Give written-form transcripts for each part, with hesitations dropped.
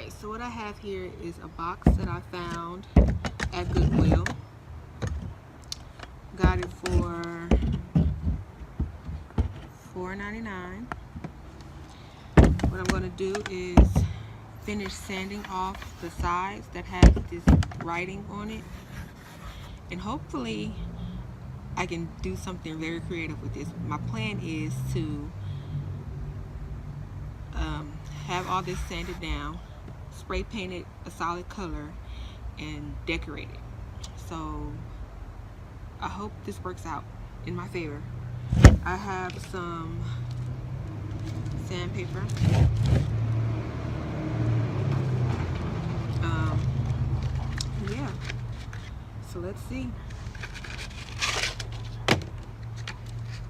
Alright, so what I have here is a box that I found at Goodwill. Got it for $4.99. What I'm going to do is finish sanding off the sides that have this writing on it, and hopefully I can do something very creative with this. My plan is to have all this sanded down, spray paint it a solid color, and decorate it. So I hope this works out in my favor. I have some sandpaper. Yeah, so let's see.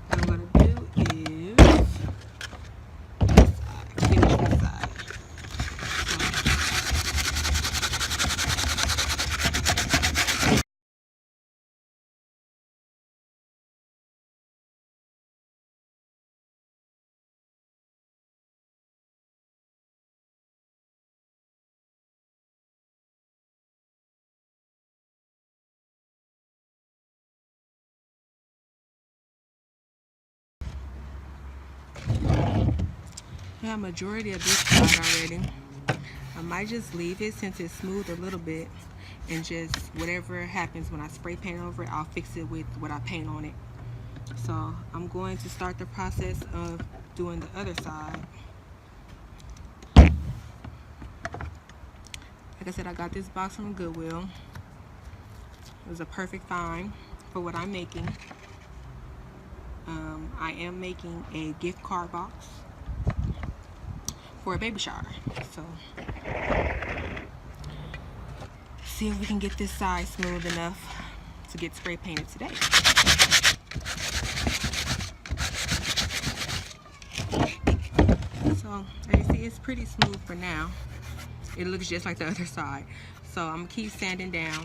What I'm gonna do is finish this side. I have majority of this side already. I might just leave it since it's smooth a little bit, and just whatever happens when I spray paint over it, I'll fix it with what I paint on it. So I'm going to start the process of doing the other side. Like I said, I got this box from Goodwill. It was a perfect find for what I'm making. I am making a gift card box for a baby shower. So see if we can get this side smooth enough to get spray painted today. So as you see, it's pretty smooth for now. It looks just like the other side. So I'm gonna keep sanding down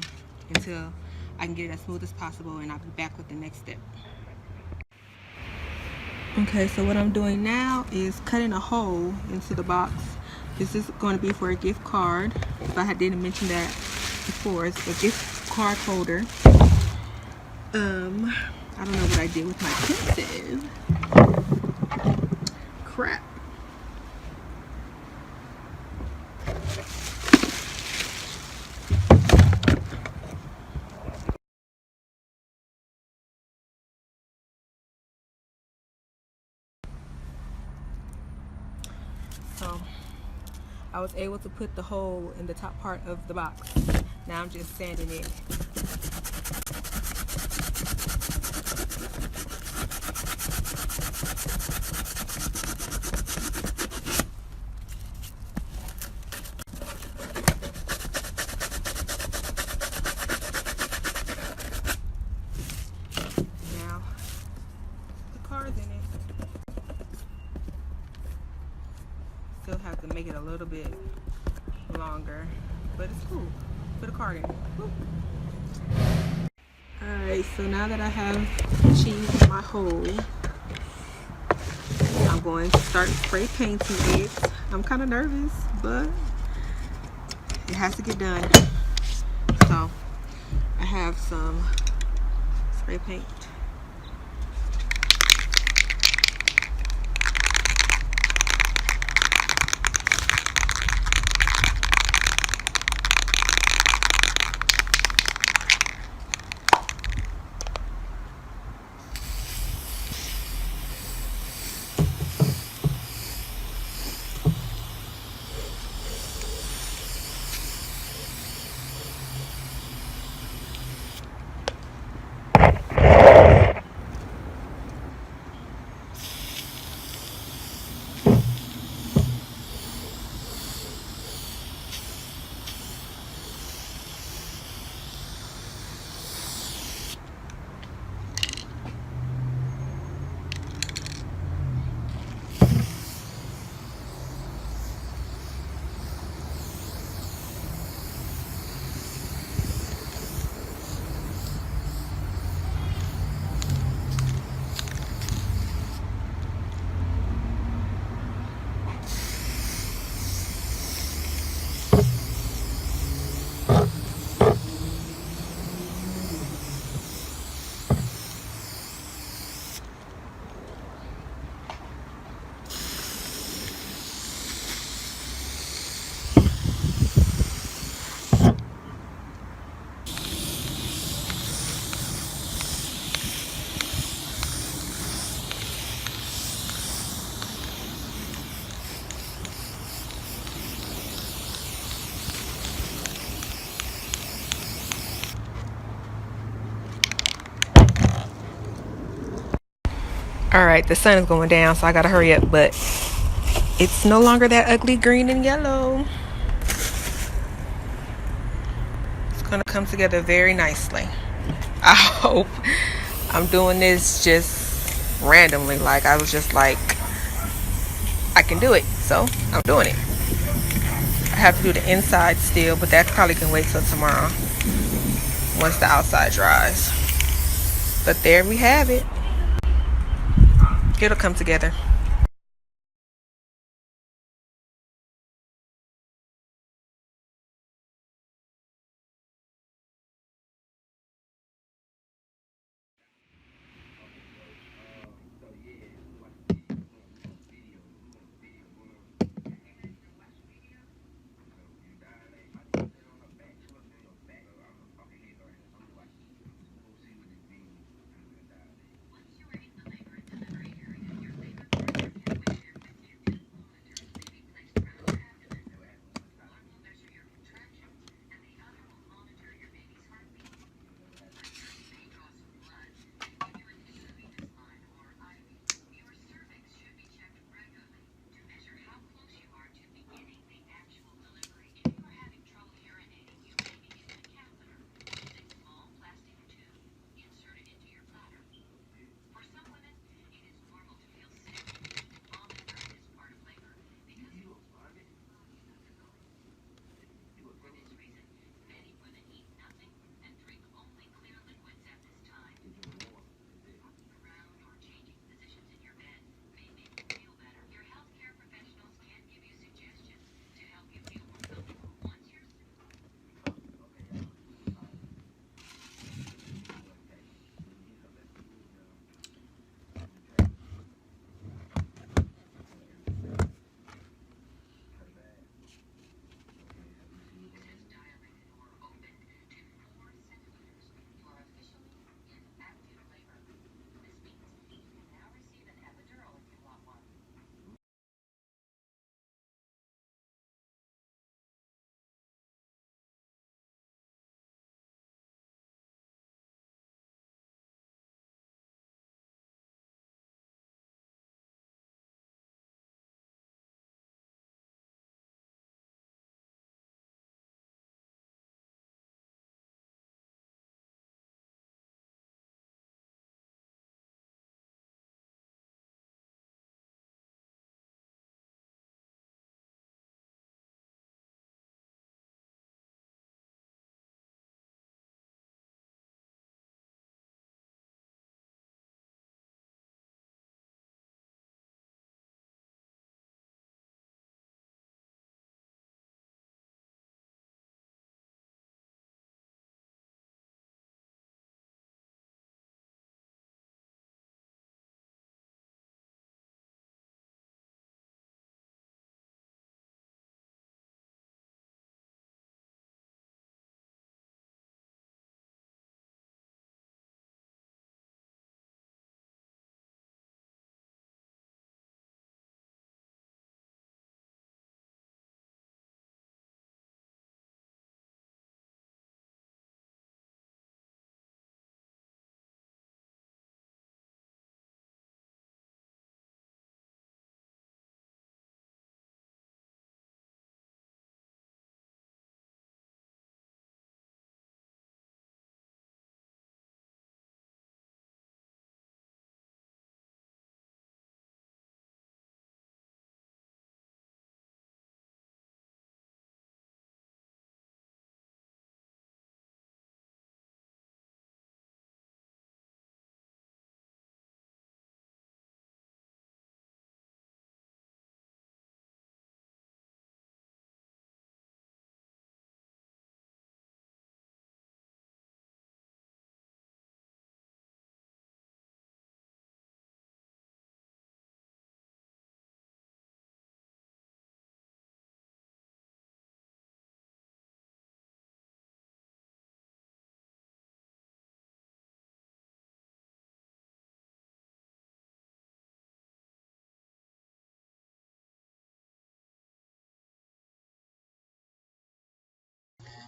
until I can get it as smooth as possible, and I'll be back with the next step. Okay, so what I'm doing now is cutting a hole into the box. This is going to be for a gift card. If I didn't mention that before, it's a gift card holder. I don't know what I did with my pencil. Crap. So I was able to put the hole in the top part of the box. Now I'm just sanding it. Now the card's in it. Still have to make it a little bit longer, but it's cool. Put a card in it. Alright, so now that I have achieved my hole, I'm going to start spray painting it. I'm kind of nervous, but it has to get done. So I have some spray paint. All right, the sun is going down, so I gotta hurry up, but it's no longer that ugly green and yellow. It's gonna come together very nicely. I hope. I'm doing this just randomly. Like, I was just like, I can do it, so I'm doing it. I have to do the inside still, but that probably can wait till tomorrow once the outside dries. But there we have it. It'll come together.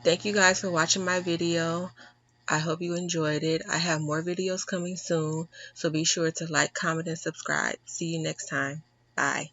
Thank you guys for watching my video. I hope you enjoyed it. I have more videos coming soon, so be sure to like, comment, and subscribe. See you next time. Bye.